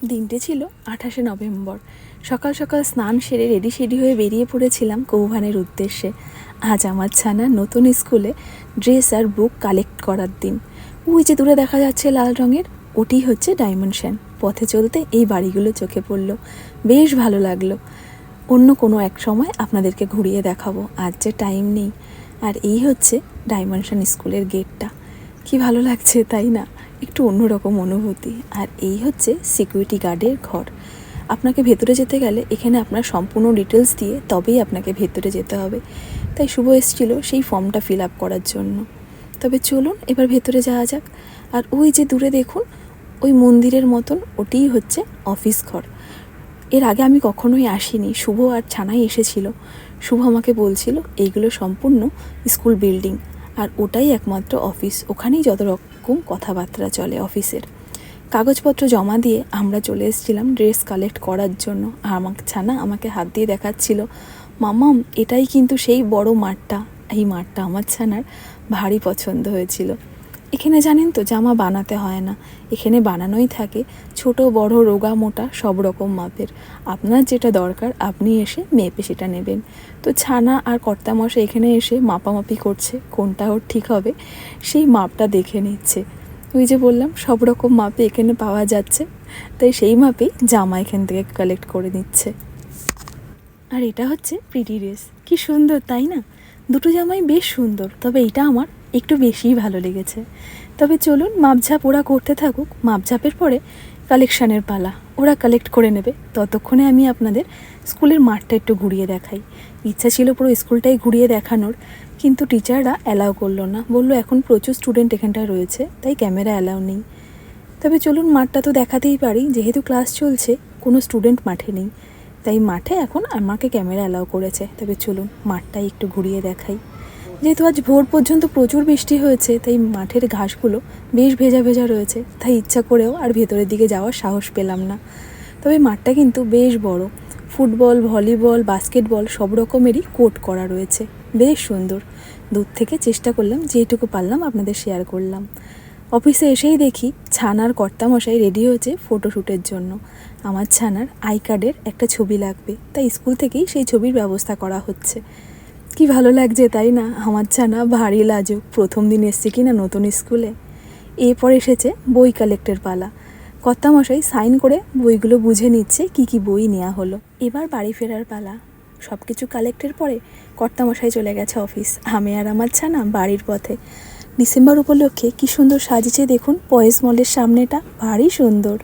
দিনটি ছিল 28শে নভেম্বর। সকাল সকাল স্নান সেরে রেডি হয়ে বেরিয়ে পড়েছিলাম কৌভানের উদ্দেশ্যে। আজ আমার ছানার নতুন স্কুলে ড্রেস আর বুক কালেক্ট করার দিন। ওই যে দূরে দেখা যাচ্ছে লাল রঙের, ওটি হচ্ছে ডাইমেনশন। পথে চলতে এই বাড়িগুলো চোখে পড়লো, বেশ ভালো লাগলো। অন্য কোনো এক সময় আপনাদেরকে ঘুরিয়ে দেখাবো, আজ যে টাইম নেই। আর এই হচ্ছে ডাইমেনশন স্কুলের গেটটা, কি ভালো লাগছে তাই না? একটু অন্যরকম অনুভূতি। আর এই হচ্ছে সিকিউরিটি গার্ডের ঘর। আপনাকে ভেতরে যেতে গেলে এখানে আপনার সম্পূর্ণ ডিটেলস দিয়ে তবেই আপনাকে ভেতরে যেতে হবে। তাই শুভ এসেছিল সেই ফর্মটা ফিল আপ করার জন্য। তবে চলুন এবার ভেতরে যাওয়া যাক। আর ওই যে দূরে দেখুন, ওই মন্দিরের মতন, ওটিই হচ্ছে অফিস ঘর। এর আগে আমি কখনোই আসিনি, শুভ আর ছানাই এসেছিল। শুভ আমাকে বলছিল এইগুলো সম্পূর্ণ স্কুল বিল্ডিং, আর ওটাই একমাত্র অফিস, ওখানেই যত রকম কথাবার্তা চলে অফিসের। কাগজপত্র জমা দিয়ে আমরা চলে এসেছিলাম ড্রেস কালেক্ট করার জন্য। আর আমার ছানা আমাকে হাত দিয়ে দেখাচ্ছিল, মামাম এটাই কিন্তু সেই বড় মাঠটা। এই মাঠটা আমার ছানার ভারী পছন্দ হয়েছিল। এখানে জানেন তো জামা বানাতে হয় না, এখানে বানানোই থাকে ছোট বড় রোগা মোটা সব রকম মাপের। আপনার যেটা দরকার আপনি এসে মেপে সেটা নেবেন। তো ছানা আর কর্তামশাই এখানে এসে মাপামাপি করছে, কোনটা ওর ঠিক হবে সেই মাপটা দেখে নিচ্ছে। ওই যে বললাম সব রকম মাপে এখানে পাওয়া যাচ্ছে, তাই সেই মাপেই জামা এখান থেকে কালেক্ট করে নিচ্ছে। আর এটা হচ্ছে প্রিটি ড্রেস, কি সুন্দর তাই না? দুটো জামাই বেশ সুন্দর, তবে এটা আমার একটু বেশিই ভালো লেগেছে। তবে চলুন মাপঝাপ ওরা করতে থাকুক, মাপঝাপের পরে কালেকশানের পালা, ওরা কালেক্ট করে নেবে। ততক্ষণে আমি আপনাদের স্কুলের মাঠটা একটু ঘুরিয়ে দেখাই। ইচ্ছা ছিল পুরো স্কুলটাই ঘুরিয়ে দেখানোর, কিন্তু টিচাররা অ্যালাউ করলো না, বললো এখন প্রচুর স্টুডেন্ট এখানটায় রয়েছে, তাই ক্যামেরা অ্যালাউ নেই। তবে চলুন মাঠটা তো দেখাতেই পারি, যেহেতু ক্লাস চলছে কোনো স্টুডেন্ট মাঠে নেই, তাই মাঠে এখন আমাকে ক্যামেরা অ্যালাউ করেছে। তবে চলুন মাঠটাই একটু ঘুরিয়ে দেখাই। যেহেতু আজ ভোর পর্যন্ত প্রচুর বৃষ্টি হয়েছে, তাই মাঠের ঘাসগুলো বেশ ভেজা ভেজা রয়েছে, তাই ইচ্ছা করেও আর ভেতরের দিকে যাওয়ার সাহস পেলাম না। তবে মাঠটা কিন্তু বেশ বড়, ফুটবল ভলিবল বাস্কেটবল সব রকমেরই কোর্ট করা রয়েছে, বেশ সুন্দর। দূর থেকে চেষ্টা করলাম যেটুকু পারলাম আপনাদের শেয়ার করলাম। অফিসে এসেই দেখি ছানার কর্তামশাই রেডি হয়েছে ফটোশ্যুটের জন্য। আমার ছানার আই কার্ডের একটা ছবি লাগবে, তাই স্কুল থেকেই সেই ছবির ব্যবস্থা করা হচ্ছে। কি ভালো লাগছে তাই না? আমার ছানা ভারী লাজুক, প্রথম দিন এসছে কি না নতুন স্কুলে। এরপর এসেছে বই কালেক্টের পালা। কর্তামশাই সাইন করে বইগুলো বুঝে নিচ্ছে কি কি বই নেওয়া হলো। এবার বাড়ি ফেরার পালা। সব কিছু কালেক্টের পরে কর্তামশাই চলে গেছে অফিস, আমি আর আমার ছানা বাড়ির পথে। ডিসেম্বর উপলক্ষে কি সুন্দর সাজিয়েছে দেখুন পয়েস মলের সামনেটা, ভারী সুন্দর।